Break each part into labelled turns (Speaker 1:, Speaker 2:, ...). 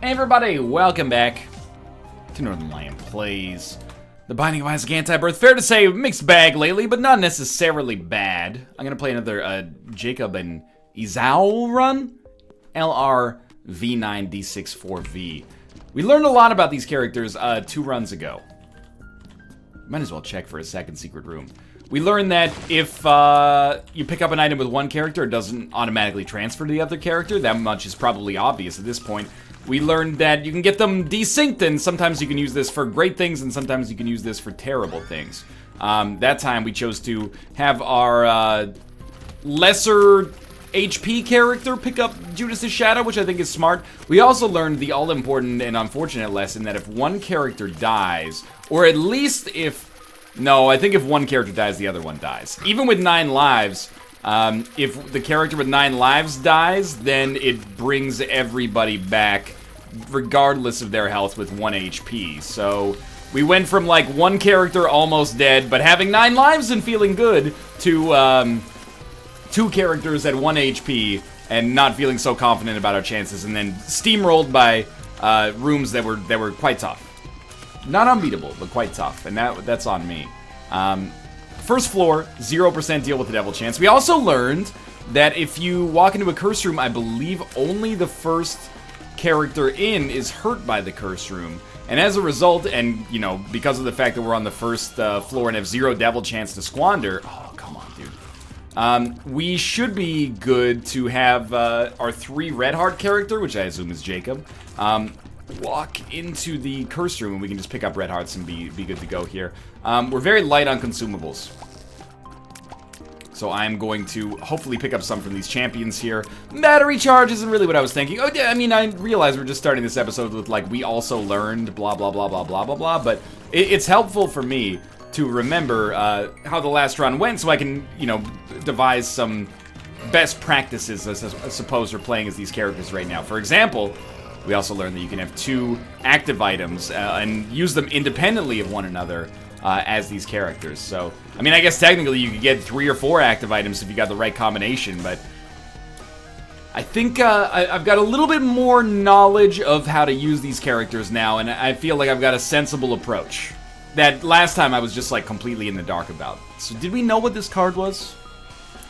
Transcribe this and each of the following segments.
Speaker 1: Hey everybody, welcome back to Northernlion Plays. The Binding of Isaac Antibirth, fair to say, mixed bag lately, but not necessarily bad. I'm gonna play another Jacob and Izao run. LR-V9D64V. We learned a lot about these characters 2 runs ago. Might as well check for a second secret room. We learned that if you pick up an item with one character, it doesn't automatically transfer to the other character. That much is probably obvious at this point. We learned that you can get them desynced, and sometimes you can use this for great things, and sometimes you can use this for terrible things. That time we chose to have our lesser HP character pick up Judas' Shadow, which I think is smart. We also learned the all-important and unfortunate lesson that if one character dies, or at least if... No, I think if one character dies, the other one dies. Even with 9 lives... if the character with 9 lives dies, then it brings everybody back, regardless of their health, with 1 HP. So, we went from, like, 1 character almost dead, but having 9 lives and feeling good, to, 2 characters at 1 HP, and not feeling so confident about our chances, and then steamrolled by, rooms that were quite tough. Not unbeatable, but quite tough, and that's on me. First floor, 0% deal with the devil chance. We also learned that if you walk into a curse room, I believe only the first character in is hurt by the curse room. And as a result, and, you know, because of the fact that we're on the first floor and have 0 devil chance to squander... Oh, come on, dude. We should be good to have our 3 red heart character, which I assume is Jacob, walk into the curse room, and we can just pick up red hearts and be good to go here. We're very light on consumables, so I'm going to hopefully pick up some from these champions here. Battery charge isn't really what I was thinking. Oh, yeah, I mean, I realize we're just starting this episode with, like, we also learned blah, blah, blah, blah, blah, blah, blah, but it's helpful for me to remember how the last run went so I can, you know, devise some best practices, I suppose, for playing as these characters right now. For example... We also learned that you can have 2 active items and use them independently of one another as these characters. So, I mean, I guess technically you could get 3 or 4 active items if you got the right combination, but I think I've got a little bit more knowledge of how to use these characters now, and I feel like I've got a sensible approach that last time I was just, like, completely in the dark about. So did we know what this card was?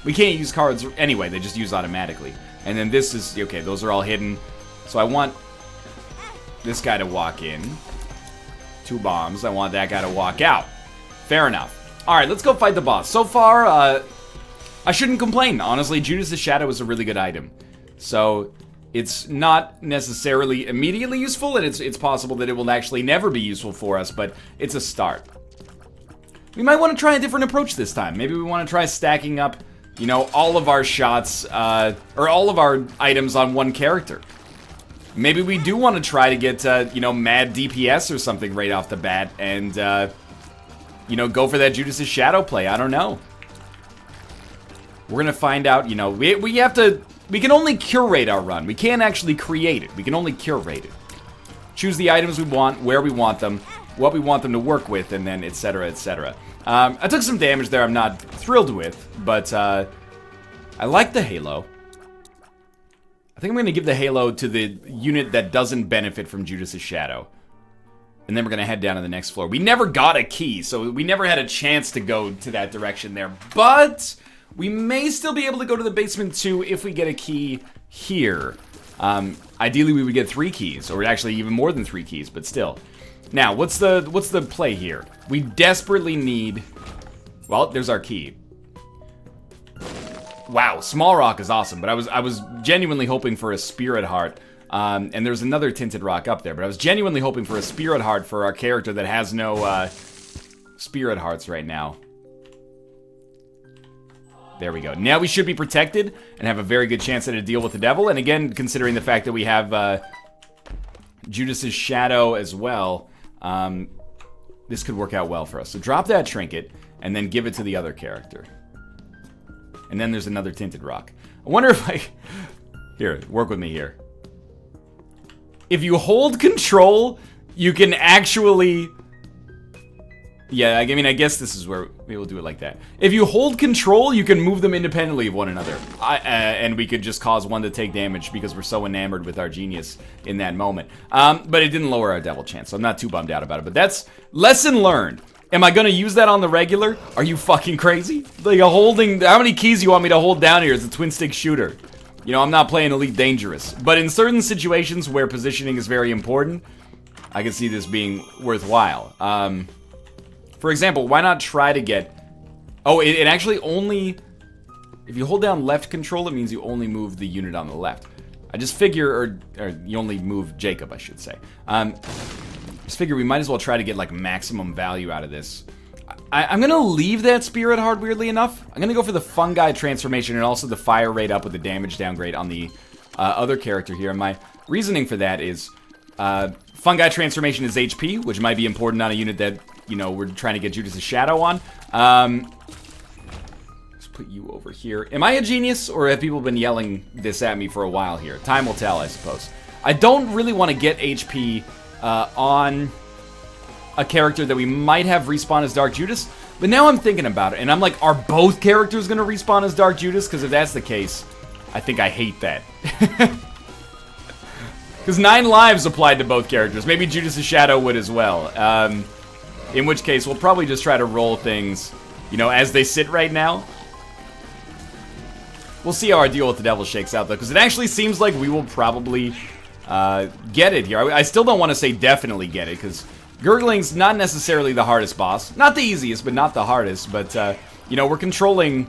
Speaker 1: We can't use cards anyway, they just use automatically. And then this is, okay, those are all hidden. So I want this guy to walk in. 2 bombs. I want that guy to walk out. Fair enough. Alright, let's go fight the boss. So far, I shouldn't complain. Honestly, Judas' Shadow is a really good item. So, it's not necessarily immediately useful, and it's possible that it will actually never be useful for us, but it's a start. We might want to try a different approach this time. Maybe we want to try stacking up, you know, all of our shots, or all of our items on 1 character. Maybe we do want to try to get, you know, mad DPS or something right off the bat and, you know, go for that Judas' Shadow play. I don't know. We're going to find out, you know, we have to, we can only curate our run. We can't actually create it. We can only curate it. Choose the items we want, where we want them, what we want them to work with, and then etc., etc. I took some damage there I'm not thrilled with, but I like the Halo. I think I'm going to give the Halo to the unit that doesn't benefit from Judas' Shadow. And then we're going to head down to the next floor. We never got a key, so we never had a chance to go to that direction there. But we may still be able to go to the basement too if we get a key here. Ideally, we would get 3 keys, or actually even more than 3 keys, but still. Now, what's the play here? We desperately need... Well, there's our key. Wow, Small Rock is awesome, but I was genuinely hoping for a Spirit Heart. And there's another Tinted Rock up there, but I was genuinely hoping for a Spirit Heart for our character that has no Spirit Hearts right now. There we go. Now we should be protected and have a very good chance at a deal with the devil. And again, considering the fact that we have Judas' Shadow as well, this could work out well for us. So drop that trinket and then give it to the other character. And then there's another Tinted Rock. I wonder if I... Here, work with me here. If you hold control, you can actually Yeah, I mean, I guess this is where we will do it like that. If you hold control, you can move them independently of one another. And we could just cause one to take damage because we're so enamored with our genius in that moment. But it didn't lower our devil chance, so I'm not too bummed out about it. But that's lesson learned. Am I gonna use that on the regular? Are you fucking crazy? Like holding, how many keys you want me to hold down here as a twin stick shooter? You know, I'm not playing Elite Dangerous. But in certain situations where positioning is very important, I can see this being worthwhile. For example, why not try to get... Oh, it actually only... If you hold down left control, it means you only move the unit on the left. I just figure... Or you only move Jacob, I should say. Just figure we might as well try to get, like, maximum value out of this. I'm gonna leave that Spirit Heart, weirdly enough. I'm gonna go for the Fungi transformation and also the fire rate up with the damage downgrade on the other character here. And my reasoning for that is... Fungi transformation is HP, which might be important on a unit that... You know, we're trying to get Judas' Shadow on. Let's put you over here. Am I a genius, or have people been yelling this at me for a while here? Time will tell, I suppose. I don't really want to get HP on a character that we might have respawn as Dark Judas, but now I'm thinking about it, and I'm like, are both characters going to respawn as Dark Judas? Because if that's the case, I think I hate that. Because 9 lives applied to both characters. Maybe Judas' Shadow would as well. In which case, we'll probably just try to roll things, you know, as they sit right now. We'll see how our deal with the devil shakes out, though, because it actually seems like we will probably get it here. I still don't want to say definitely get it, because Gurgling's not necessarily the hardest boss. Not the easiest, but not the hardest. But, you know, we're controlling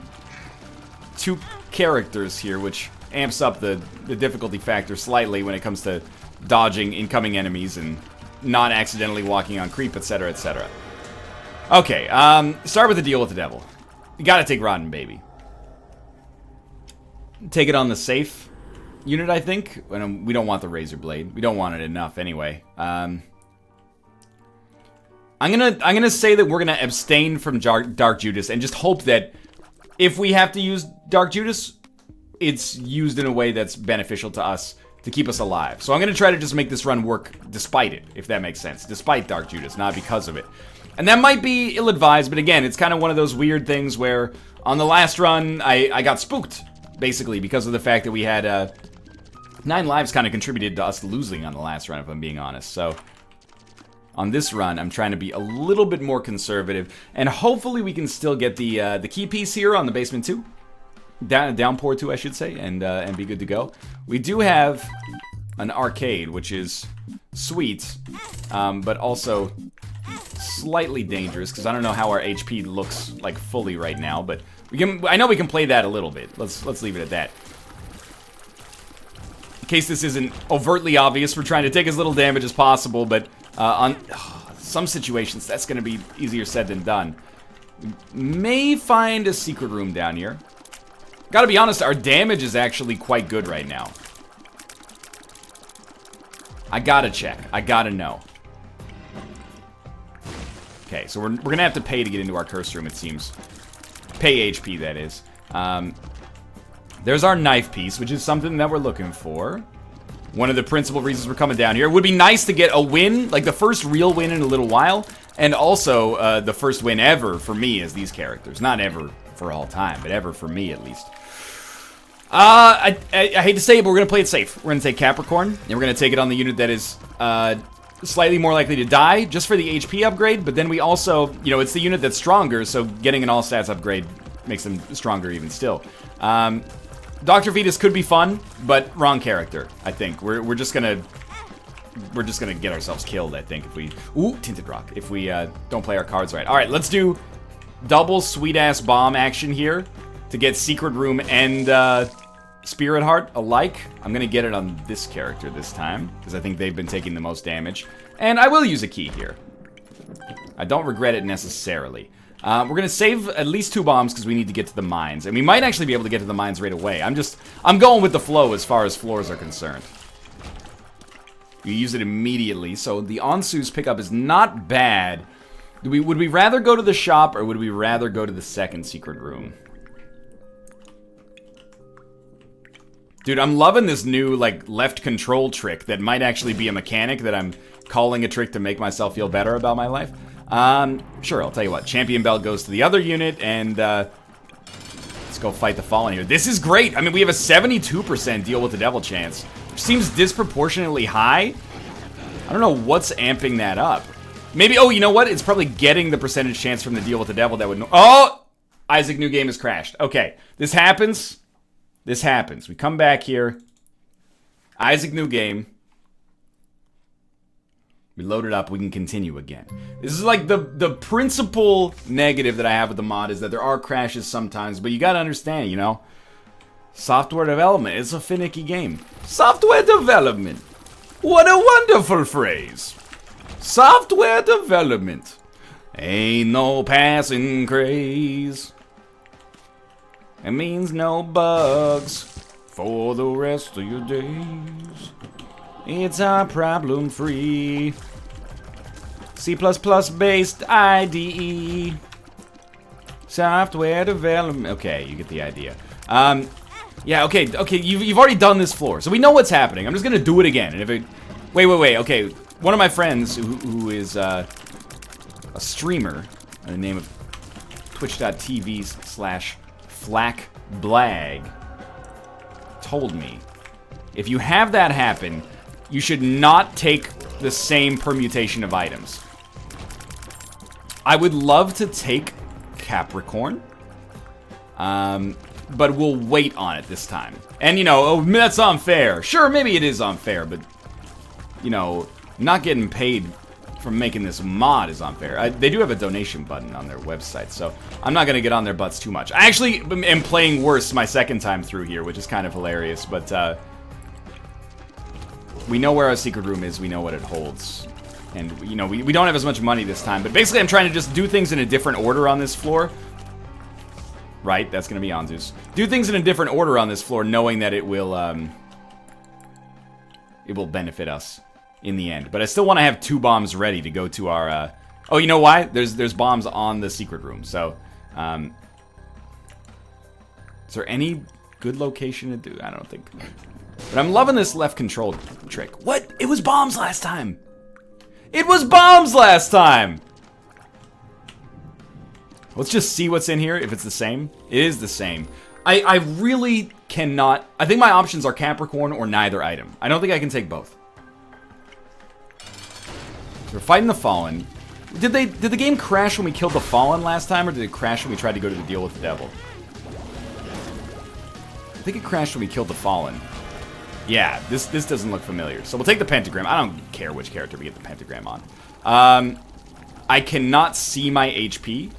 Speaker 1: 2 characters here, which amps up the difficulty factor slightly when it comes to dodging incoming enemies and... not accidentally walking on creep, etc., etc. Okay, start with the deal with the devil. You gotta take Rotten Baby. Take it on the safe unit, I think. We don't want the Razor Blade. We don't want it enough, anyway. I'm gonna say that we're gonna abstain from Dark Judas and just hope that if we have to use Dark Judas, it's used in a way that's beneficial to us to keep us alive. So I'm going to try to just make this run work despite it, if that makes sense. Despite Dark Judas, not because of it. And that might be ill-advised, but again, it's kind of one of those weird things where on the last run, I got spooked, basically, because of the fact that we had 9 lives kind of contributed to us losing on the last run, if I'm being honest. So on this run, I'm trying to be a little bit more conservative, and hopefully we can still get the key piece here on the basement 2. Downpour 2, I should say, and be good to go. We do have an arcade, which is sweet, but also slightly dangerous, because I don't know how our HP looks like fully right now, but we can. I know we can play that a little bit. Let's leave it at that. In case this isn't overtly obvious, we're trying to take as little damage as possible, but on some situations, that's going to be easier said than done. We may find a secret room down here. Gotta be honest, our damage is actually quite good right now. I gotta check. I gotta know. Okay, so we're gonna have to pay to get into our curse room, it seems. Pay HP, that is. There's our knife piece, which is something that we're looking for. One of the principal reasons we're coming down here. It would be nice to get a win, like the first real win in a little while, and also the first win ever for me as these characters. Not ever for all time, but ever for me at least. I hate to say it, but we're going to play it safe. We're going to take Capricorn, and we're going to take it on the unit that is slightly more likely to die, just for the HP upgrade, but then we also, you know, it's the unit that's stronger, so getting an all-stats upgrade makes them stronger even still. Dr. Vetus could be fun, but wrong character, I think. We're just gonna get ourselves killed, I think, if we... Ooh, Tinted Rock, if we don't play our cards right. Alright, let's do double sweet-ass bomb action here to get Secret Room and Spirit Heart alike. I'm gonna get it on this character this time, because I think they've been taking the most damage. And I will use a key here. I don't regret it necessarily. We're gonna save at least 2 bombs because we need to get to the mines. And we might actually be able to get to the mines right away. I'm going with the flow as far as floors are concerned. You use it immediately, so the Onsu's pickup is not bad. Would we rather go to the shop, or would we rather go to the second secret room? Dude, I'm loving this new, like, left control trick that might actually be a mechanic that I'm calling a trick to make myself feel better about my life. Sure, I'll tell you what. Champion belt goes to the other unit, and let's go fight the Fallen here. This is great. I mean, we have a 72% deal with the devil chance, which seems disproportionately high. I don't know what's amping that up. Maybe, oh, you know what? It's probably getting the percentage chance from the deal with the devil that would... Oh! Isaac New Game has crashed. Okay, this happens. This happens. We come back here. Isaac New Game. We load it up. We can continue again. This is like the principal negative that I have with the mod is that there are crashes sometimes, but you gotta understand, you know, software development. It's a finicky game. Software development. What a wonderful phrase. Software development. Ain't no passing craze. It means no bugs for the rest of your days. It's our problem-free C++ based IDE. Software development. Okay, you get the idea. Yeah, okay, you've already done this floor, so we know what's happening. I'm just gonna do it again, and if it... Wait, okay. One of my friends, who is a streamer, by the name of twitch.tv/FlackBlag, told me, if you have that happen, you should not take the same permutation of items. I would love to take Capricorn, but we'll wait on it this time. And, you know, oh, that's unfair. Sure, maybe it is unfair, but, you know, not getting paid from making this mod is unfair. They do have a donation button on their website, so I'm not going to get on their butts too much. I actually am playing worse my second time through here, which is kind of hilarious, but we know where our secret room is, we know what it holds. And, you know, we don't have as much money this time, but basically I'm trying to just do things in a different order on this floor. Right, that's going to be Anzu's. Do things in a different order on this floor, knowing that it will benefit us in the end. But I still want to have 2 bombs ready to go to our, oh, you know why? There's bombs on the secret room, so, is there any good location to do? I don't think. But I'm loving this left control trick. What? It was bombs last time! It was bombs last time! Let's just see what's in here, if it's the same. It is the same. I really cannot... I think my options are Capricorn or neither item. I don't think I can take both. So we're fighting the Fallen. Did the game crash when we killed the Fallen last time, or did it crash when we tried to go to the deal with the devil? I think it crashed when we killed the Fallen. Yeah, this doesn't look familiar. So we'll take the pentagram. I don't care which character we get the pentagram on. I cannot see my HP.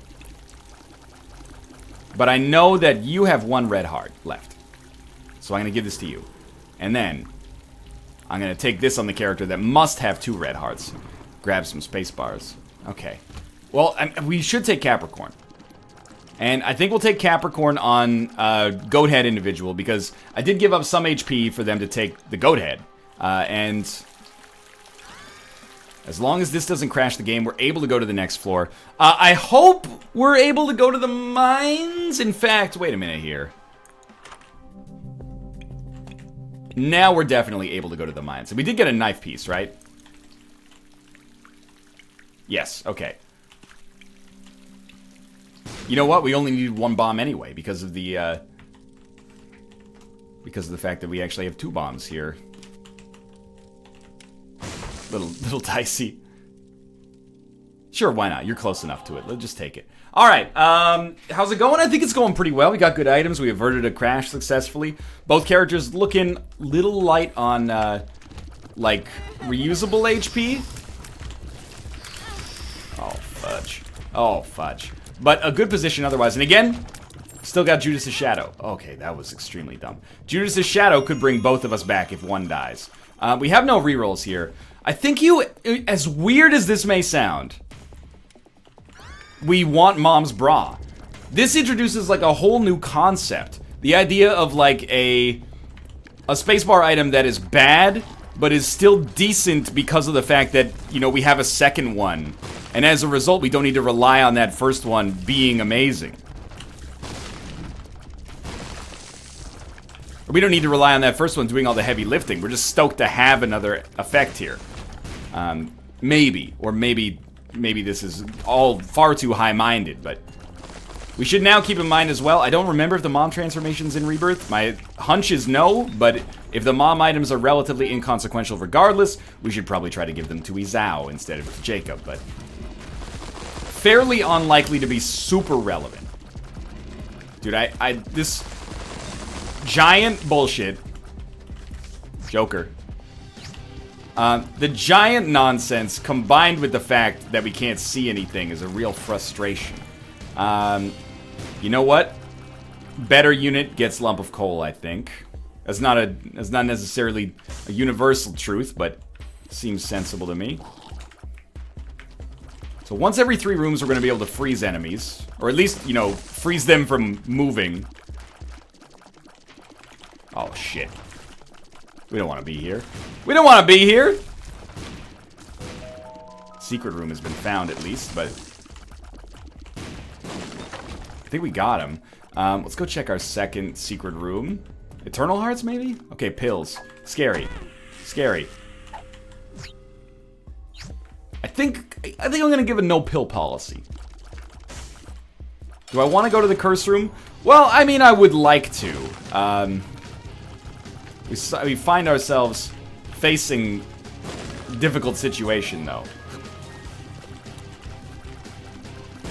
Speaker 1: But I know that you have 1 red heart left. So I'm going to give this to you. And then, I'm going to take this on the character that must have 2 red hearts. Grab some space bars. Okay. Well, we should take Capricorn. And I think we'll take Capricorn on Goat Head individual, because I did give up some HP for them to take the Goat Head. And as long as this doesn't crash the game, we're able to go to the next floor. I hope we're able to go to the mines. In fact, wait a minute here. Now we're definitely able to go to the mines. We did get a knife piece, right? Yes, okay. You know what? We only needed 1 bomb anyway because of the fact that we actually have 2 bombs here. Little dicey. Sure, why not? You're close enough to it. Let's just take it. Alright, how's it going? I think it's going pretty well. We got good items. We averted a crash successfully. Both characters looking little light on, like, reusable HP. Oh, fudge. Oh, fudge. But a good position otherwise. And again, still got Judas' Shadow. Okay, that was extremely dumb. Judas' Shadow could bring both of us back if one dies. We have no rerolls here. I think as weird as this may sound, we want Mom's Bra. This introduces like a whole new concept. The idea of like a spacebar item that is bad, but is still decent because of the fact that, you know, we have a second one. And as a result, we don't need to rely on that first one being amazing. We don't need to rely on that first one doing all the heavy lifting. We're just stoked to have another effect here. Maybe. Or maybe maybe this is all far too high-minded, but we should now keep in mind as well, I don't remember if the mom transformation's in Rebirth. My hunch is no, but if the mom items are relatively inconsequential regardless, we should probably try to give them to Izao instead of to Jacob, but fairly unlikely to be super relevant. Dude, this giant bullshit. Joker. The giant nonsense combined with the fact that we can't see anything is a real frustration. You know what? Better unit gets lump of coal, I think. That's not necessarily a universal truth, but seems sensible to me. So once every 3 rooms, we're going to be able to freeze enemies. Or at least, you know, freeze them from moving. Oh, shit. We don't want to be here. We don't want to be here! Secret room has been found, at least, but I think we got him. Let's go check our second secret room. Eternal Hearts, maybe? Okay, pills. Scary. Scary. I think I'm gonna give a no pill policy. Do I want to go to the curse room? Well, I mean, I would like to. We find ourselves facing a difficult situation, though.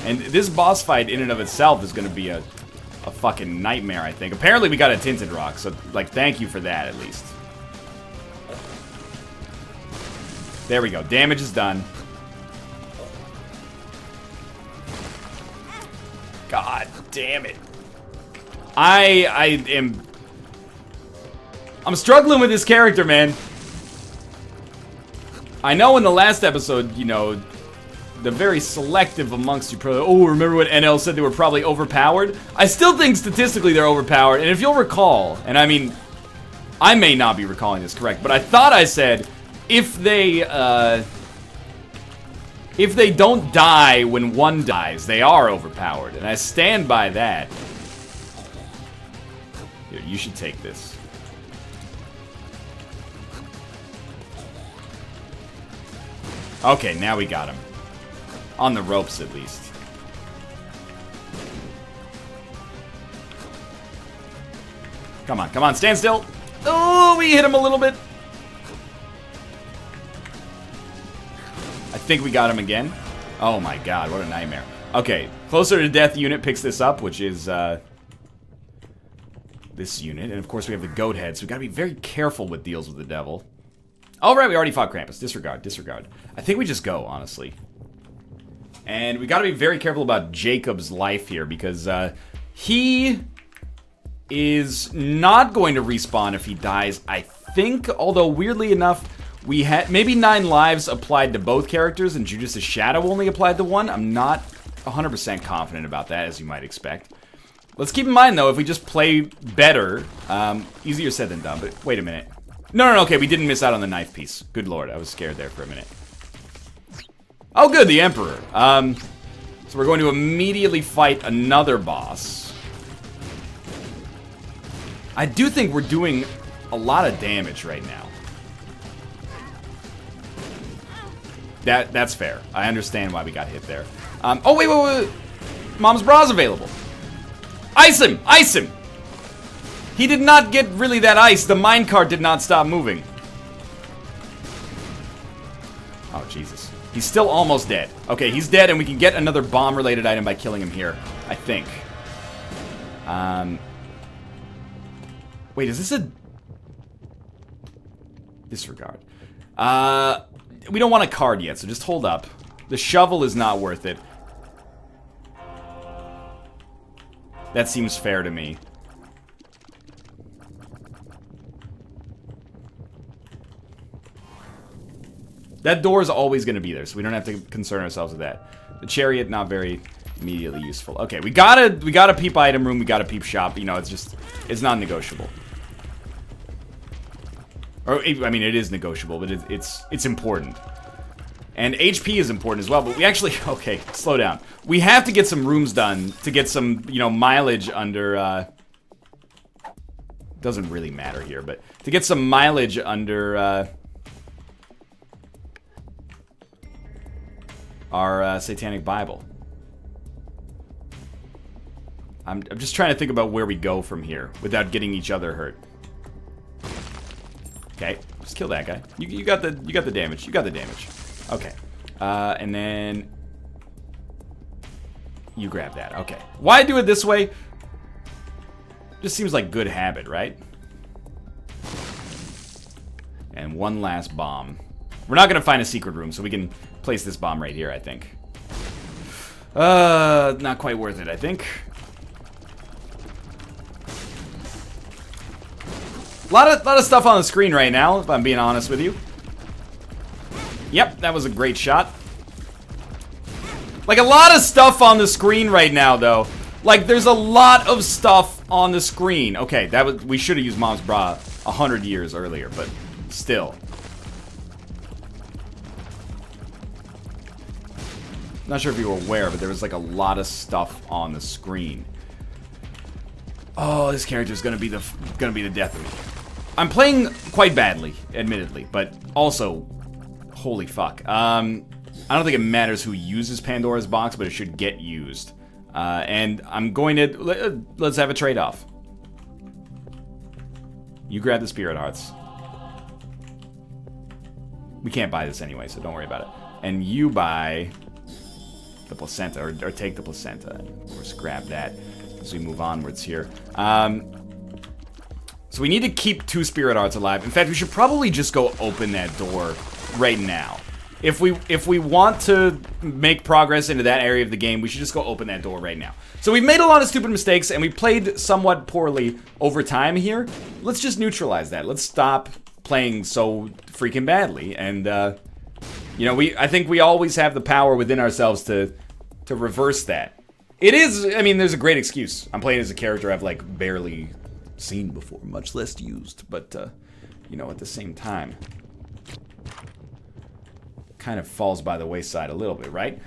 Speaker 1: And this boss fight in and of itself is going to be a fucking nightmare, I think. Apparently we got a Tinted Rock, so, like, thank you for that, at least. There we go. Damage is done. God damn it. I'm struggling with this character, man. I know in the last episode, you know, the very selective amongst you probably, oh, remember when NL said they were probably overpowered? I still think statistically they're overpowered, and if you'll recall, and I mean, I may not be recalling this correct, but I thought I said, if they don't die when one dies, they are overpowered, and I stand by that. Here, you should take this. Okay, now we got him. On the ropes, at least. Come on, come on, stand still. Oh, we hit him a little bit. I think we got him again. Oh my god, what a nightmare. Okay, closer to death unit picks this up, which is this unit. And of course we have the goat head, so we gotta be very careful with deals with the devil. Alright, we already fought Krampus. Disregard, disregard. I think we just go, honestly. And we gotta be very careful about Jacob's life here, because he is not going to respawn if he dies, I think. Although, weirdly enough, we had maybe 9 lives applied to both characters, and Judas' Shadow only applied to 1. I'm not 100% confident about that, as you might expect. Let's keep in mind, though, if we just play better, easier said than done, but wait a minute. No, okay, we didn't miss out on the knife piece. Good lord, I was scared there for a minute. Oh, good, the Emperor. So we're going to immediately fight another boss. I do think we're doing a lot of damage right now. That's fair. I understand why we got hit there. Oh, wait. Mom's bra's available. Ice him! Ice him! He did not get really that ice. The minecart did not stop moving. Oh, Jesus. He's still almost dead. Okay, he's dead, and we can get another bomb-related item by killing him here, I think. Wait, is this a... Disregard. We don't want a card yet, so just hold up. The shovel is not worth it. That seems fair to me. That door is always going to be there, so we don't have to concern ourselves with that. The chariot, not very immediately useful. Okay, we got a peep item room, we got a peep shop. You know, it's non-negotiable. Or, I mean, it is negotiable, but it's important. And HP is important as well, but we actually... Okay, slow down. We have to get some rooms done to get some, you know, mileage under... Doesn't really matter here, but to get some mileage under... our satanic Bible. I'm just trying to think about where we go from here without getting each other hurt. Okay, just kill that guy. You got the damage. You got the damage. Okay, and then you grab that. Okay, why do it this way? Just seems like good habit, right? And one last bomb. We're not gonna find a secret room, so we can place this bomb right here, I think. Not quite worth it, I think. A lot of stuff on the screen right now, if I'm being honest with you. Yep, that was a great shot. Like, a lot of stuff on the screen right now, though. Like, there's a lot of stuff on the screen. Okay, we should have used Mom's Bra 100 years earlier, but still. Not sure if you were aware, but there was like a lot of stuff on the screen. Oh, this character's gonna be the death of me. I'm playing quite badly, admittedly, but also, holy fuck. I don't think it matters who uses Pandora's box, but it should get used. And I'm going to let's have a trade-off. You grab the spirit hearts. We can't buy this anyway, so don't worry about it. And you buy the placenta, or take the placenta, and of course grab that as we move onwards here. So we need to keep 2 spirit hearts alive. In fact, we should probably just go open that door right now. If we want to make progress into that area of the game, we should just go open that door right now. So we've made a lot of stupid mistakes, and we played somewhat poorly over time here. Let's just neutralize that. Let's stop playing so freaking badly, and you know, I think we always have the power within ourselves to reverse that. It is, I mean, there's a great excuse. I'm playing as a character I've like barely seen before, much less used, but you know, at the same time, kind of falls by the wayside a little bit, right?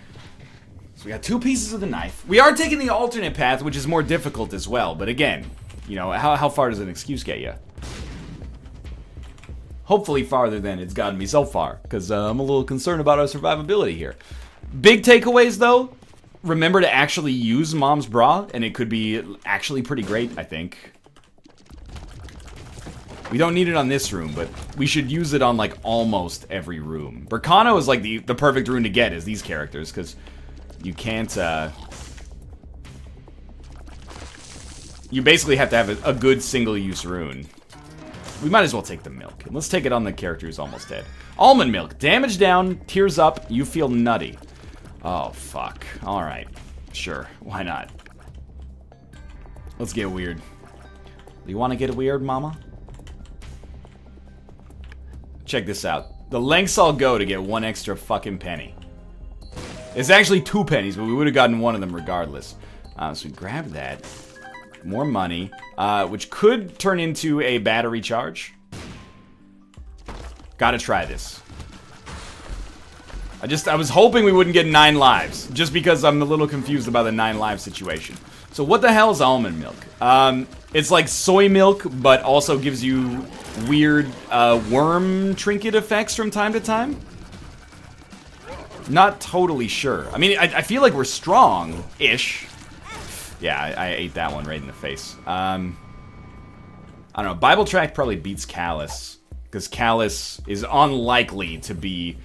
Speaker 1: So we got 2 pieces of the knife. We are taking the alternate path, which is more difficult as well, but again, you know, how far does an excuse get you? Hopefully farther than it's gotten me so far, because I'm a little concerned about our survivability here. Big takeaways, though. Remember to actually use Mom's Bra, and it could be actually pretty great, I think. We don't need it on this room, but we should use it on, like, almost every room. Burkano is, like, the perfect rune to get as these characters, because you can't, you basically have to have a good single-use rune. We might as well take the milk. And let's take it on the character who's almost dead. Almond milk. Damage down, tears up, you feel nutty. Oh, fuck. Alright. Sure. Why not? Let's get weird. You want to get weird, mama? Check this out. The lengths I'll go to get 1 extra fucking penny. It's actually 2 pennies, but we would have gotten 1 of them regardless. So we grab that. More money, which could turn into a battery charge. Gotta try this. I was hoping we wouldn't get 9 lives, just because I'm a little confused about the 9 live situation. So what the hell is almond milk? It's like soy milk, but also gives you weird worm trinket effects from time to time. Not totally sure. I mean, I feel like we're strong-ish. Yeah, I ate that one right in the face. I don't know. Bible Tract probably beats Callus, because Callus is unlikely to be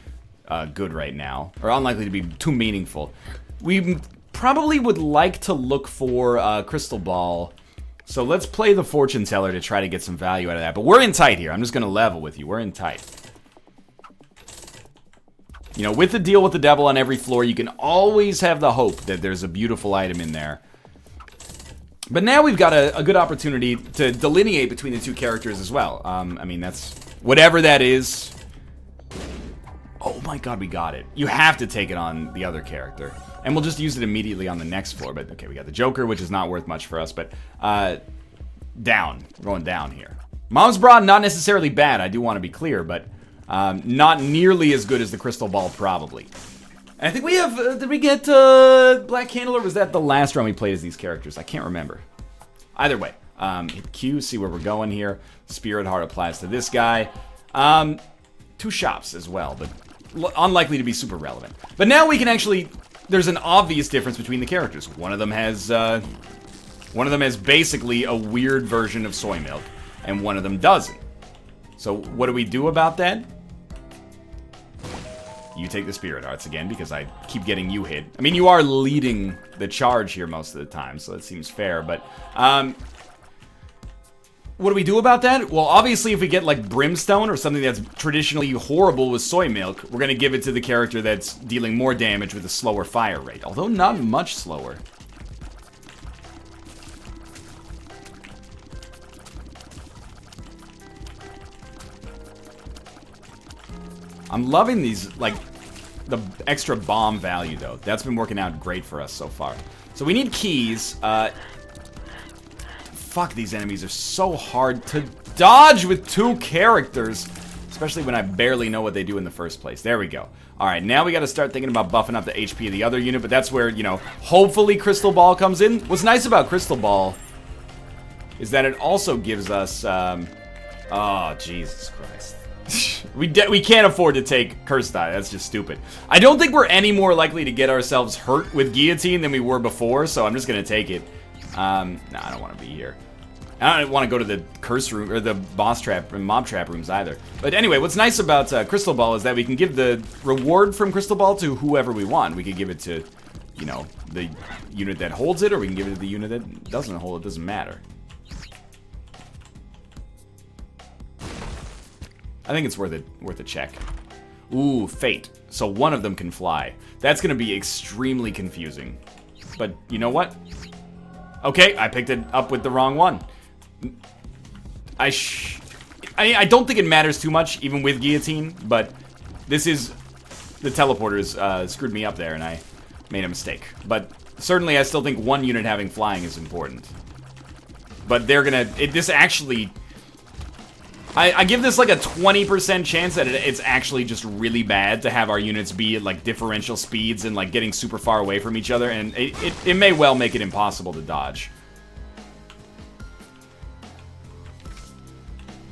Speaker 1: good right now, or unlikely to be too meaningful. We probably would like to look for Crystal Ball, so let's play the Fortune Teller to try to get some value out of that. But we're in tight here. I'm just going to level with you. We're in tight. You know, with the deal with the devil on every floor, you can always have the hope that there's a beautiful item in there. But now we've got a good opportunity to delineate between the 2 characters as well. I mean, that's... whatever that is... Oh my god, we got it. You have to take it on the other character. And we'll just use it immediately on the next floor. But, okay, we got the Joker, which is not worth much for us. But, down. We're going down here. Mom's Bra, not necessarily bad, I do want to be clear. But, not nearly as good as the Crystal Ball, probably. And I think we have, did we get Black Candle, or was that the last round we played as these characters? I can't remember. Either way, hit Q, see where we're going here. Spirit Heart applies to this guy. 2 shops as well, but unlikely to be super relevant. But now we can actually... There's an obvious difference between the characters. One of them has basically a weird version of soy milk, and one of them doesn't. So what do we do about that? You take the Spirit Hearts again, because I keep getting you hit. I mean, you are leading the charge here most of the time, so it seems fair, but... what do we do about that? Well, obviously, if we get, like, Brimstone or something that's traditionally horrible with soy milk, we're gonna give it to the character that's dealing more damage with a slower fire rate. Although not much slower. I'm loving these, like, the extra bomb value, though. That's been working out great for us so far. So we need keys. Fuck, these enemies are so hard to dodge with 2 characters. Especially when I barely know what they do in the first place. There we go. Alright, now we gotta start thinking about buffing up the HP of the other unit, but that's where, you know, hopefully Crystal Ball comes in. What's nice about Crystal Ball is that it also gives us, oh, Jesus Christ. We can't afford to take Cursed Eye. That's just stupid. I don't think we're any more likely to get ourselves hurt with Guillotine than we were before, so I'm just gonna take it. No, I don't want to be here. I don't want to go to the curse room, or the boss trap, and mob trap rooms either. But anyway, what's nice about Crystal Ball is that we can give the reward from Crystal Ball to whoever we want. We could give it to, you know, the unit that holds it, or we can give it to the unit that doesn't hold it. Doesn't matter. I think it's worth a check. Ooh, Fate. So one of them can fly. That's going to be extremely confusing. But you know what? Okay, I picked it up with the wrong one. I don't think it matters too much, even with Guillotine, but this is... The teleporters screwed me up there, and I made a mistake. But certainly I still think one unit having flying is important. But they're gonna... this actually... I give this like a 20% chance that it's actually just really bad to have our units be at like differential speeds and like getting super far away from each other, and it may well make it impossible to dodge.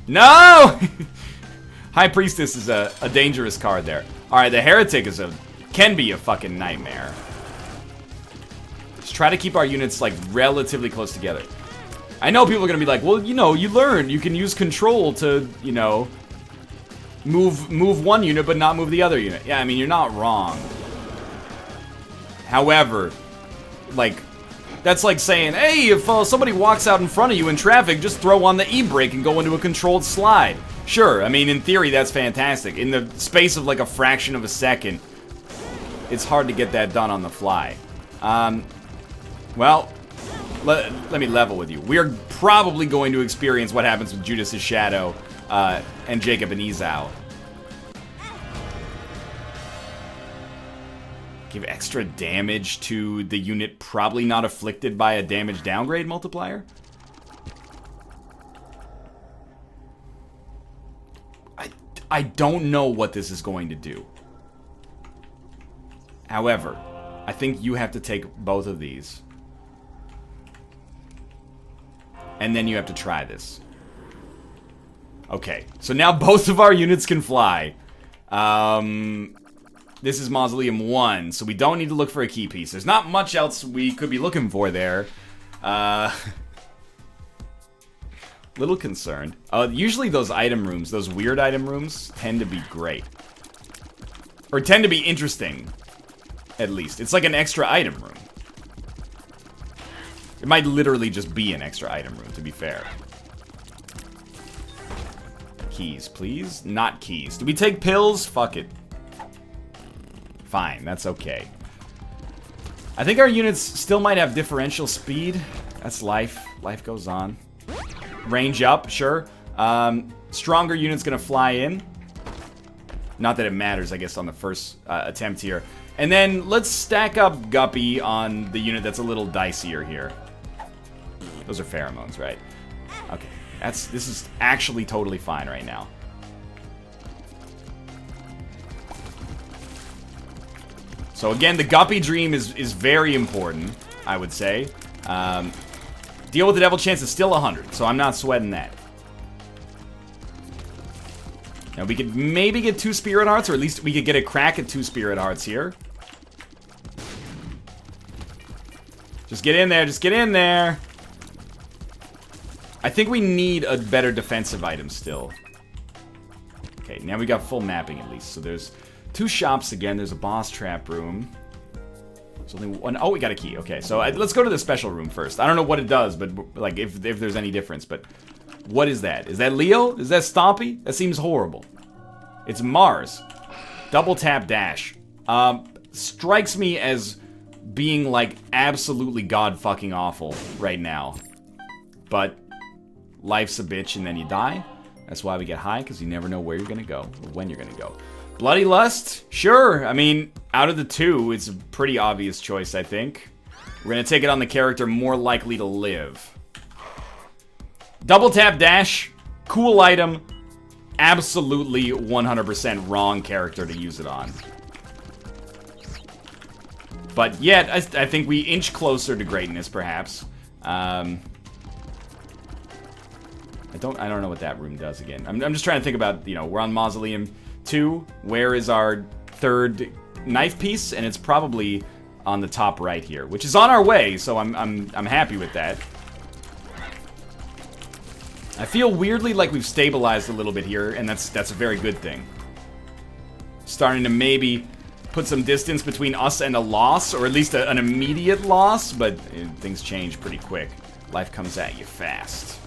Speaker 1: No! High Priestess is a dangerous card there. Alright, the Heretic can be a fucking nightmare. Just try to keep our units like relatively close together. I know people are gonna be like, well, you know, you learn. You can use control to, you know, move one unit but not move the other unit. Yeah, I mean, you're not wrong. However, like, that's like saying, hey, if somebody walks out in front of you in traffic, just throw on the e-brake and go into a controlled slide. Sure, I mean, in theory, that's fantastic. In the space of like a fraction of a second, it's hard to get that done on the fly. Well... Let me level with you. We're probably going to experience what happens with Judas' Shadow and Jacob and Izao. Give extra damage to the unit probably not afflicted by a damage downgrade multiplier? I don't know what this is going to do. However, I think you have to take both of these. And then you have to try this. Okay, so now both of our units can fly. This is Mausoleum 1, so we don't need to look for a key piece. There's not much else we could be looking for there. Little concerned. Usually those item rooms, those weird item rooms, tend to be great. Or tend to be interesting, at least. It's like an extra item room. It might literally just be an extra item room, to be fair. Keys, please? Not keys. Do we take pills? Fuck it. Fine, that's okay. I think our units still might have differential speed. That's life. Life goes on. Range up, sure. Stronger unit's gonna fly in. Not that it matters, I guess, on the first attempt here. And then let's stack up Guppy on the unit that's a little dicier here. Those are pheromones, right? Okay, this is actually totally fine right now. So again, the Guppy Dream is very important, I would say. Deal with the Devil Chance is still 100, so I'm not sweating that. Now, we could maybe get 2 Spirit Hearts, or at least we could get a crack at 2 Spirit Hearts here. Just get in there, just get in there. I think we need a better defensive item still. Okay, now we got full mapping at least. So there's 2 shops again. There's a boss trap room. There's only one. Oh, we got a key. Okay, so let's go to the special room first. I don't know what it does, but like if there's any difference. But what is that? Is that Leo? Is that Stompy? That seems horrible. It's Mars. Double tap dash. Strikes me as being like absolutely god fucking awful right now. But life's a bitch and then you die. That's why we get high, because you never know where you're gonna go or when you're gonna go. Bloody Lust? Sure. I mean, out of the 2, it's a pretty obvious choice, I think. We're gonna take it on the character more likely to live. Double tap dash. Cool item. Absolutely 100% wrong character to use it on. But yet, I think we inch closer to greatness, perhaps. I don't know what that room does again. I'm just trying to think about, you know, we're on Mausoleum 2. Where is our 3rd knife piece? And it's probably on the top right here, which is on our way, so I'm happy with that. I feel weirdly like we've stabilized a little bit here, and that's a very good thing. Starting to maybe put some distance between us and a loss, or at least an immediate loss, but things change pretty quick. Life comes at you fast.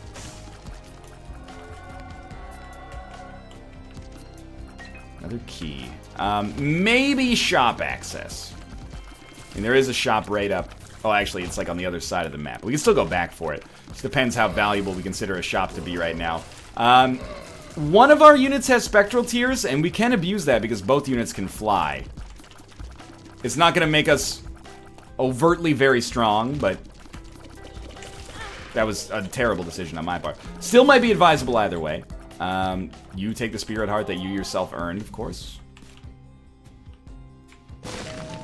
Speaker 1: Another key. Maybe shop access. And there is a shop right up. Oh, actually, it's like on the other side of the map. We can still go back for it. Just depends how valuable we consider a shop to be right now. One of our units has spectral tears, and we can abuse that because both units can fly. It's not going to make us overtly very strong, but that was a terrible decision on my part. Still might be advisable either way. You take the Spirit Heart that you yourself earned, of course.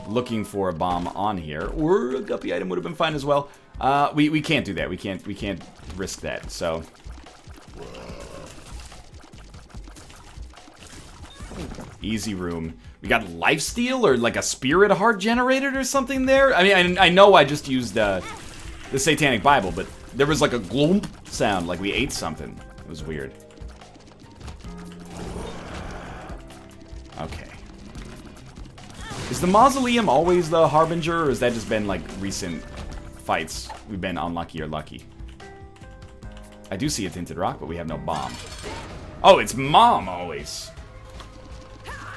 Speaker 1: Looking for a bomb on here, or a guppy item would have been fine as well. We can't do that. We can't risk that. So easy room. We got lifesteal or like a Spirit Heart generated or something there. I mean, I know I just used the Satanic Bible, but there was like a glomp sound, like we ate something. It was weird. Okay. Is the Mausoleum always the Harbinger, or has that just been, like, recent fights? We've been unlucky or lucky. I do see a Tinted Rock, but we have no bomb. Oh, it's Mom always.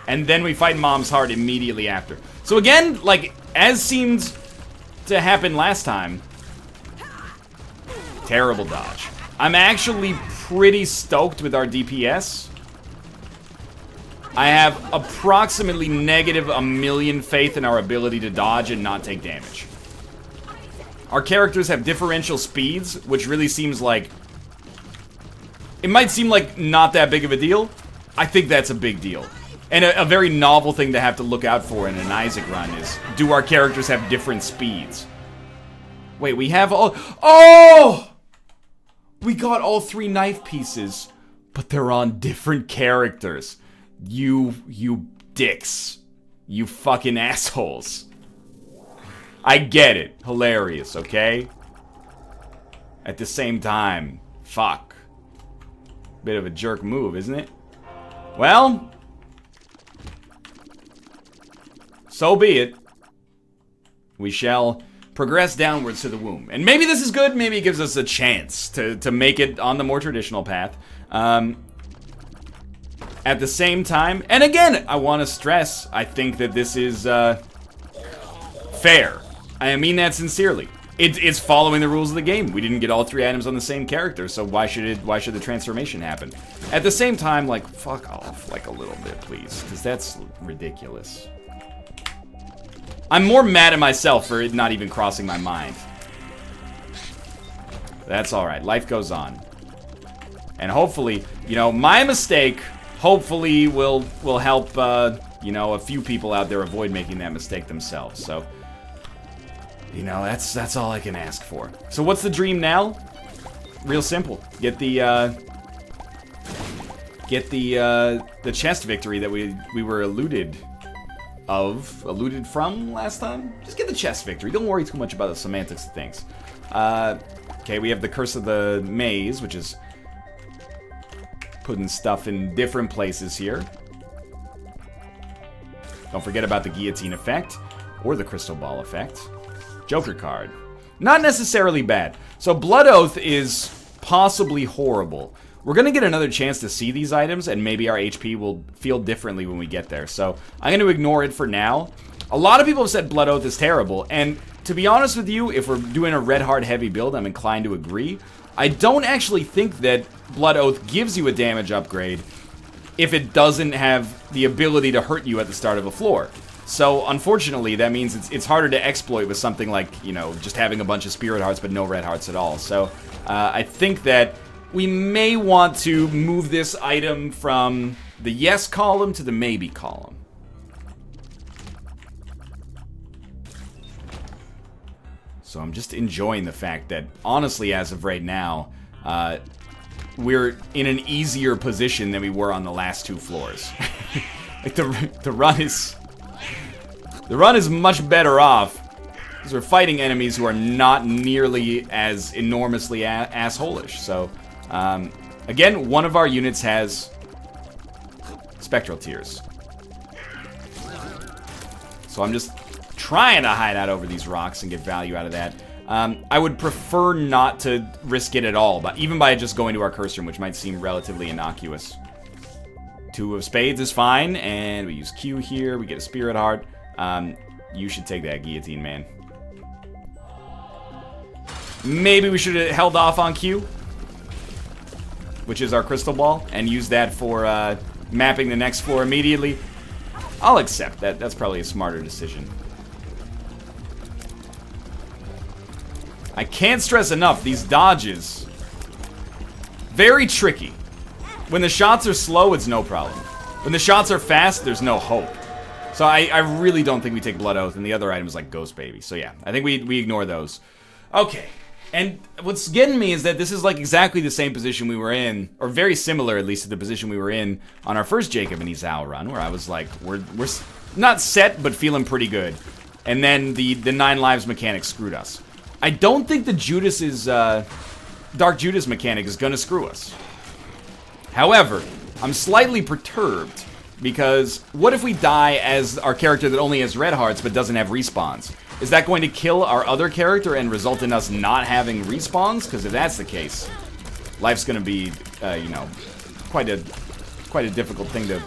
Speaker 1: And then we fight Mom's heart immediately after. So again, like, as seemed to happen last time, terrible dodge. I'm actually pretty stoked with our DPS. I have approximately negative a million faith in our ability to dodge and not take damage. Our characters have differential speeds, which really seems like... It might seem like not that big of a deal. I think that's a big deal. And a very novel thing to have to look out for in an Isaac run is, do our characters have different speeds? Wait, we have all... Oh! We got all 3 knife pieces, but they're on different characters. You dicks. You fucking assholes. I get it. Hilarious, okay? At the same time, fuck. Bit of a jerk move, isn't it? Well, so be it. We shall progress downwards to the womb. And maybe this is good, maybe it gives us a chance to make it on the more traditional path. At the same time, and again, I want to stress, I think that this is fair. I mean that sincerely. It's following the rules of the game. We didn't get all 3 items on the same character, so why should the transformation happen? At the same time, like, fuck off, like, a little bit, please, because that's ridiculous. I'm more mad at myself for it not even crossing my mind. That's alright, life goes on. And hopefully, you know, my mistake... hopefully will help, you know, a few people out there avoid making that mistake themselves. So, you know, that's all I can ask for. So what's the dream now? Real simple. Get the get the chest victory that we were eluded from last time. Just get the chest victory. Don't worry too much about the semantics of things. Okay, we have the Curse of the Maze, which is putting stuff in different places here. Don't forget about the guillotine effect or the crystal ball effect. Joker card. Not necessarily bad. So Blood Oath is possibly horrible. We're going to get another chance to see these items, and maybe our HP will feel differently when we get there. So I'm going to ignore it for now. A lot of people have said Blood Oath is terrible, and to be honest with you, if we're doing a red hard heavy build, I'm inclined to agree. I don't actually think that Blood Oath gives you a damage upgrade if it doesn't have the ability to hurt you at the start of a floor. So, unfortunately, that means it's harder to exploit with something like, you know, just having a bunch of Spirit Hearts but no Red Hearts at all. So, I think that we may want to move this item from the yes column to the maybe column. So I'm just enjoying the fact that, honestly, as of right now, we're in an easier position than we were on the last two floors. Like, the run is... The run is much better off, because we're fighting enemies who are not nearly as enormously assholish. So, again, one of our units has Spectral Tears. So I'm just trying to hide out over these rocks and get value out of that. I would prefer not to risk it at all, but even by just going to our curse room, which might seem relatively innocuous. Two of Spades is fine, and we use Q here. We get a Spirit Heart. You should take that guillotine, man. Maybe we should have held off on Q, which is our crystal ball, and use that for mapping the next floor immediately. I'll accept that. That's probably a smarter decision. I can't stress enough, these dodges, very tricky. When the shots are slow, it's no problem. When the shots are fast, there's no hope. So I really don't think we take Blood Oath, and the other item is like Ghost Baby. So yeah, I think we ignore those. Okay, and what's getting me is that this is like exactly the same position we were in, or very similar at least to the position we were in on our first Jacob and Izao run, where I was like, we're not set, but feeling pretty good. And then the 9 lives mechanic screwed us. I don't think the Dark Judas mechanic is gonna screw us. However, I'm slightly perturbed, because what if we die as our character that only has red hearts but doesn't have respawns? Is that going to kill our other character and result in us not having respawns? Because if that's the case, life's going to be, you know, quite a difficult thing to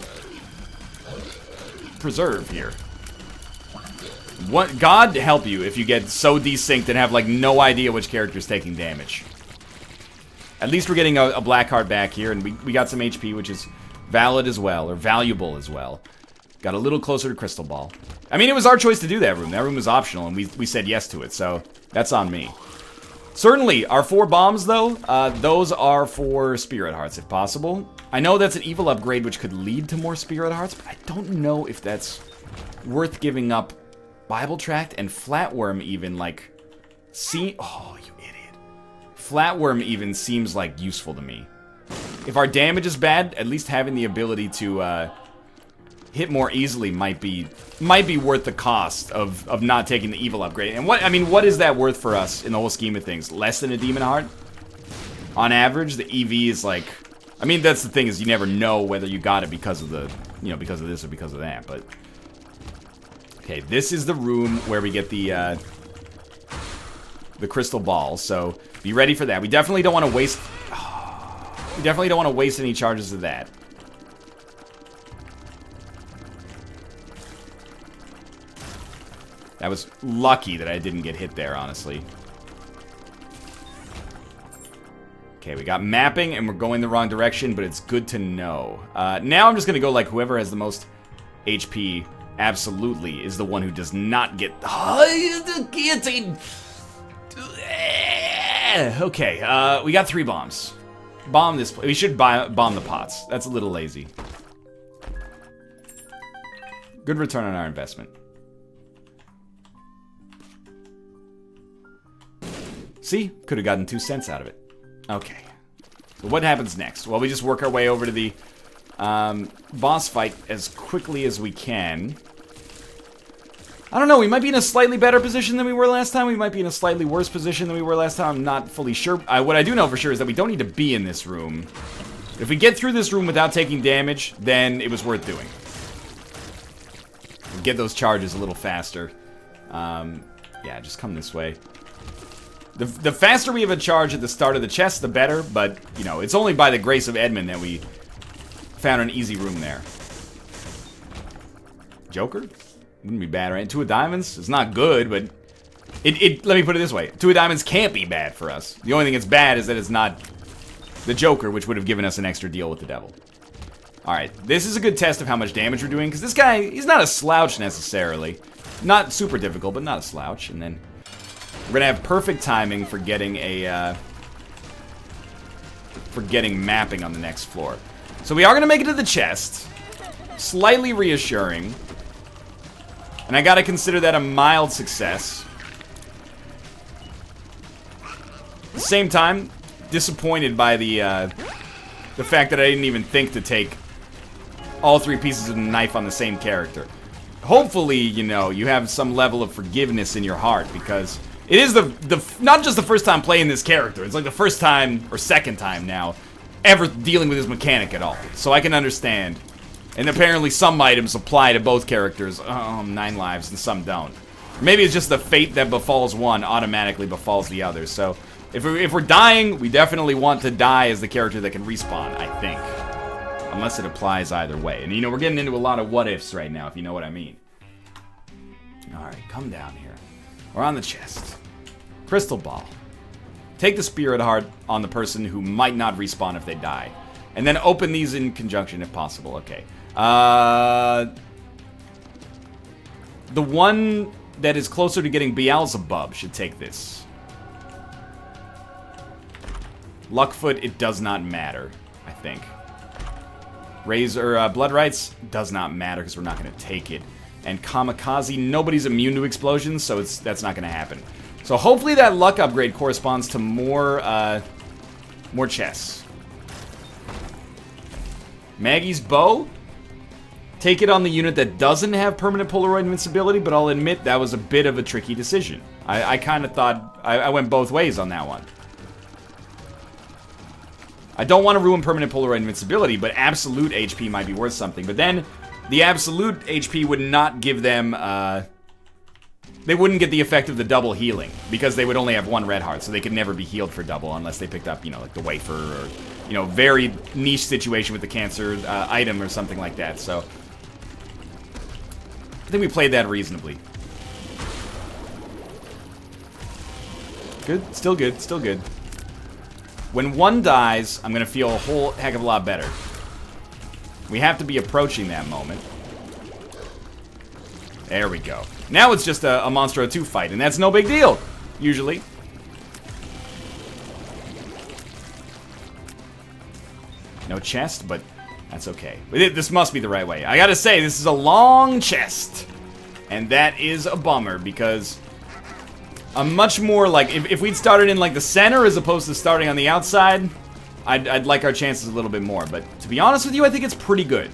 Speaker 1: preserve here. What, God help you if you get so desynced and have like no idea which character's taking damage. At least we're getting a black heart back here, and we got some HP, which is valid as well, or valuable as well. Got a little closer to Crystal Ball. I mean, it was our choice to do that room. That room was optional, and we said yes to it, so that's on me. Certainly, our 4 bombs, though, those are for Spirit Hearts, if possible. I know that's an evil upgrade, which could lead to more Spirit Hearts, but I don't know if that's worth giving up. Bible Tract and Flatworm even, like, oh, you idiot. Flatworm even seems, like, useful to me. If our damage is bad, at least having the ability to hit more easily might be worth the cost of not taking the evil upgrade. And what is that worth for us in the whole scheme of things? Less than a Demon Heart? On average, the EV is like, I mean, that's the thing, is you never know whether you got it because of the, you know, because of this or because of that, but okay, this is the room where we get the crystal ball, so be ready for that. We definitely don't want to waste any charges of that. That was lucky that I didn't get hit there, honestly. Okay, we got mapping, and we're going the wrong direction, but it's good to know. Now I'm just gonna go like whoever has the most HP absolutely is the one who does not get the guillotine. Okay, we got 3 bombs. Bomb this place. We should bomb the pots. That's a little lazy. Good return on our investment. See? Could have gotten 2 cents out of it. Okay. So what happens next? Well, we just work our way over to the boss fight as quickly as we can. I don't know, we might be in a slightly better position than we were last time. We might be in a slightly worse position than we were last time. I'm not fully sure. What I do know for sure is that we don't need to be in this room. If we get through this room without taking damage, then it was worth doing. We'll get those charges a little faster. Yeah, just come this way. The faster we have a charge at the start of the chest, the better. But, you know, it's only by the grace of Edmund that we found an easy room there. Joker? Wouldn't be bad, right? 2 of diamonds? It's not good, but... Let me put it this way. 2 of diamonds can't be bad for us. The only thing that's bad is that it's not the Joker, which would have given us an extra deal with the devil. Alright, this is a good test of how much damage we're doing, because this guy, he's not a slouch necessarily. Not super difficult, but not a slouch. And then we're gonna have perfect timing for getting a... mapping on the next floor. So we are gonna make it to the chest. Slightly reassuring. And I gotta consider that a mild success. At the same time, disappointed by the fact that I didn't even think to take all 3 pieces of the knife on the same character. Hopefully, you know, you have some level of forgiveness in your heart, because it is not just the first time playing this character, it's like the first time, or second time now, ever dealing with this mechanic at all. So I can understand. And apparently some items apply to both characters. 9 lives and some don't. Or maybe it's just the fate that befalls one automatically befalls the other. So if we're dying, we definitely want to die as the character that can respawn, I think. Unless it applies either way. And you know, we're getting into a lot of what-ifs right now, if you know what I mean. Alright, come down here. We're on the chest. Crystal ball. Take the spirit heart on the person who might not respawn if they die. And then open these in conjunction if possible. Okay. The one that is closer to getting Beelzebub should take this. Luckfoot, it does not matter, I think. Blood Rights does not matter because we're not going to take it. And Kamikaze, nobody's immune to explosions, so that's not going to happen. So hopefully that luck upgrade corresponds to more chests. Maggie's bow. Take it on the unit that doesn't have permanent Polaroid invincibility, but I'll admit that was a bit of a tricky decision. I kind of thought I went both ways on that one. I don't want to ruin permanent Polaroid invincibility, but absolute HP might be worth something. But then, the absolute HP would not give them, they wouldn't get the effect of the double healing, because they would only have 1 red heart, so they could never be healed for double unless they picked up, you know, like the wafer, or, you know, very niche situation with the cancer item or something like that, so... I think we played that reasonably. Good, still good, still good. When one dies, I'm gonna feel a whole heck of a lot better. We have to be approaching that moment. There we go. Now it's just a Monstro 2 fight, and that's no big deal, usually. No chest, but that's okay. This must be the right way. I gotta say, this is a long chest. And that is a bummer, because I'm much more like, if we'd started in like the center as opposed to starting on the outside, I'd like our chances a little bit more. But to be honest with you, I think it's pretty good.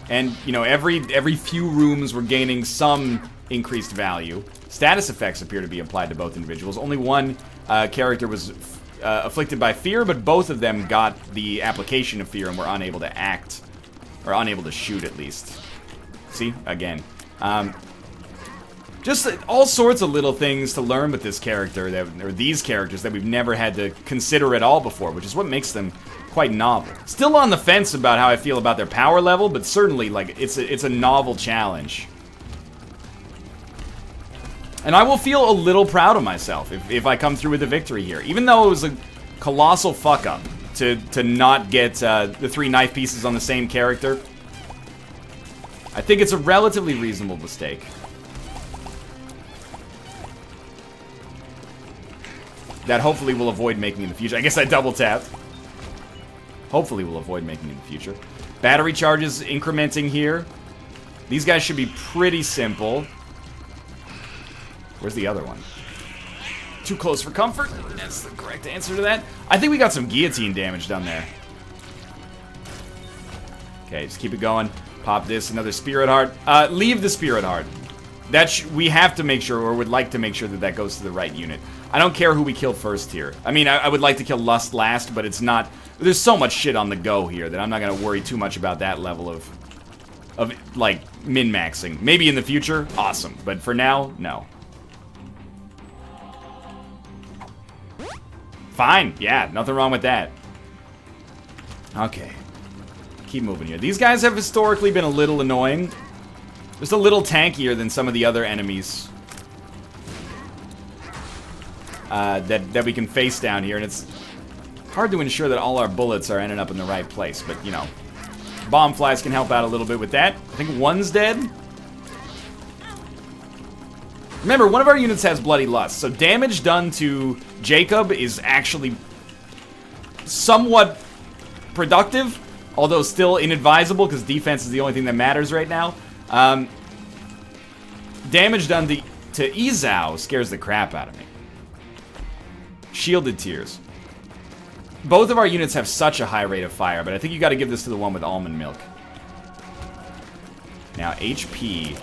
Speaker 1: And, you know, every few rooms we're gaining some increased value. Status effects appear to be applied to both individuals. Only one character was afflicted by fear, but both of them got the application of fear and were unable to act, or unable to shoot at least. See? Again. Just all sorts of little things to learn with this character, or these characters, that we've never had to consider at all before, which is what makes them quite novel. Still on the fence about how I feel about their power level, but certainly, like, it's a novel challenge. And I will feel a little proud of myself if I come through with a victory here. Even though it was a colossal fuck-up to not get the 3 knife pieces on the same character, I think it's a relatively reasonable mistake. That hopefully will avoid making in the future. I guess I double tapped. Hopefully will avoid making in the future. Battery charges incrementing here. These guys should be pretty simple. Where's the other one? Too close for comfort. That's the correct answer to that. I think we got some guillotine damage done there. Okay, just keep it going. Pop this, another Spirit Heart. Leave the Spirit Heart. We have to make sure, or would like to make sure that that goes to the right unit. I don't care who we kill first here. I mean, I would like to kill Lust last, but it's not... There's so much shit on the go here that I'm not going to worry too much about that level of like, min-maxing. Maybe in the future, awesome. But for now, no. Fine, yeah, nothing wrong with that. Okay. Keep moving here. These guys have historically been a little annoying. Just a little tankier than some of the other enemies that we can face down here, and it's hard to ensure that all our bullets are ending up in the right place, but, you know, bomb flies can help out a little bit with that. I think one's dead. Remember, one of our units has Bloody Lust, so damage done to Jacob is actually somewhat productive, although still inadvisable, because defense is the only thing that matters right now. Damage done to Izao scares the crap out of me. Shielded Tears. Both of our units have such a high rate of fire, but I think you got to give this to the one with almond milk. Now, HP.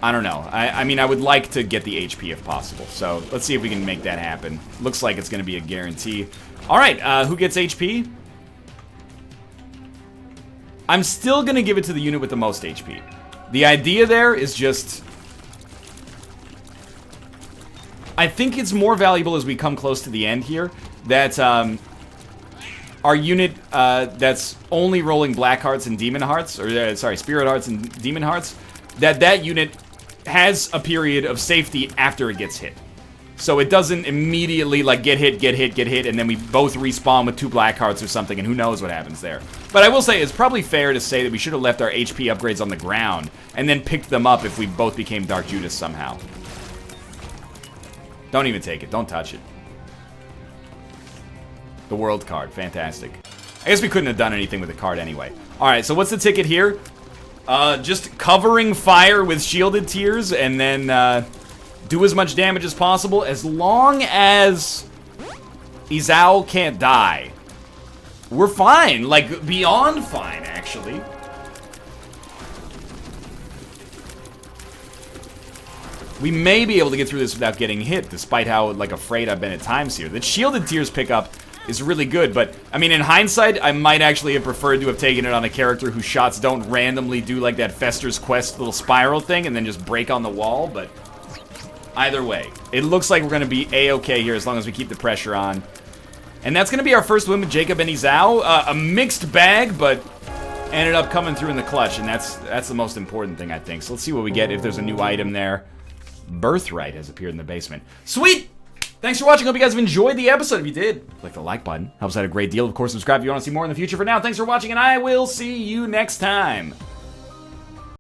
Speaker 1: I don't know. I mean, I would like to get the HP if possible, so let's see if we can make that happen. Looks like it's going to be a guarantee. All right, who gets HP? I'm still going to give it to the unit with the most HP. The idea there is just... I think it's more valuable as we come close to the end here that our unit that's only rolling Black Hearts and Demon Hearts, or sorry, Spirit Hearts and Demon Hearts, that unit has a period of safety after it gets hit. So it doesn't immediately, like, get hit, and then we both respawn with 2 Black Hearts or something, and who knows what happens there. But I will say, it's probably fair to say that we should have left our HP upgrades on the ground, and then picked them up if we both became Dark Judas somehow. Don't even take it. Don't touch it. The World card. Fantastic. I guess we couldn't have done anything with the card anyway. Alright, so what's the ticket here? Just covering fire with Shielded Tears, and then, do as much damage as possible, as long as Izao can't die. We're fine. Like, beyond fine, actually. We may be able to get through this without getting hit, despite how, like, afraid I've been at times here. The Shielded Tears pickup is really good, but, I mean, in hindsight, I might actually have preferred to have taken it on a character whose shots don't randomly do, like, that Fester's Quest little spiral thing and then just break on the wall, but... Either way, it looks like we're going to be A-okay here as long as we keep the pressure on. And that's going to be our first win with Jacob and Izao. A mixed bag, but ended up coming through in the clutch, and that's the most important thing, I think. So let's see what we get if there's a new item there. Birthright has appeared in the basement. Sweet! Thanks for watching. Hope you guys have enjoyed the episode. If you did, click the like button. Helps out a great deal. Of course, subscribe if you want to see more in the future. For now, thanks for watching, and I will see you next time.